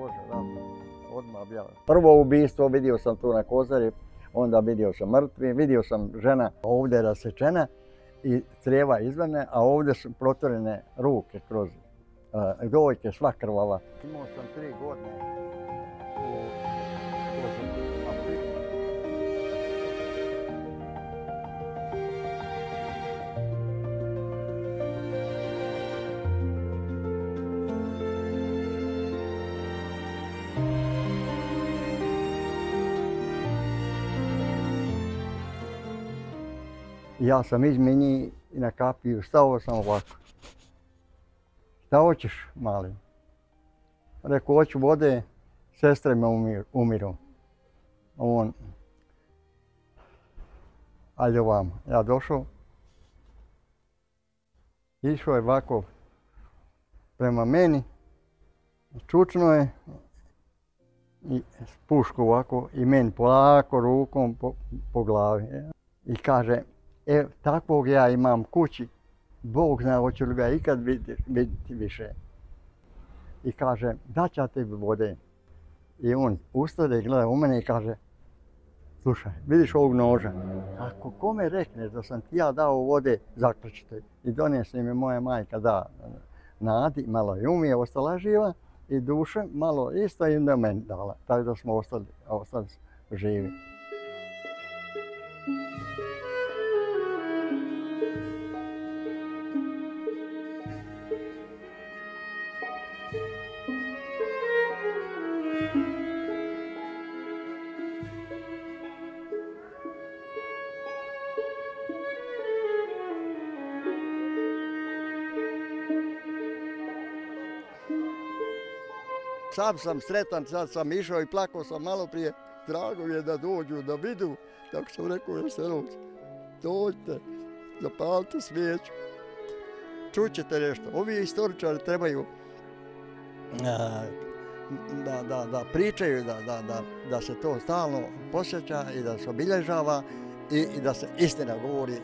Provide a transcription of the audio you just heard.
Bože, da, odmah bjela. Prvo ubistvo vidio sam tu na Kozari, onda vidio sam mrtvi, vidio sam žena ovdje rasečena i crijeva izvane, a ovdje su protvorene ruke kroz dojke, sva krvava. Imao sam 3 godine u ja sam između njih i na kapiju stao sam ovako. Šta hoćeš, mali? Rekao, hoću vode, sestre me umiru. On, ajde ovamo. Ja došao. Išao je ovako prema meni. Čučno je. I pušku ovako i meni polako rukom po glavi. I kaže, takvog ja imam kući, Bog zna hoću li ga ikad vidjeti više. I kaže, daću ja tebi vode. I on ustade i gleda u mene i kaže, slušaj, vidiš ovog noža? Ako kome rekneš da sam ti ja dao vode, zaključite. I donese mi moja majka da Nadi, malo je umije, ostala živa, i Duše malo isto i onda meni dala. Tako da smo ostali živi. Sam sam sretan, sad sam išao i plakao sam malo prije. Drago mi je da dođu, da vidu. Tako sam rekao Veselovcu, dođite, zapalite svijeću. Čućete nešto. Ovi istoričari trebaju da pričaju, da se to stalno posjeća i da se obilježava i da se istina govori.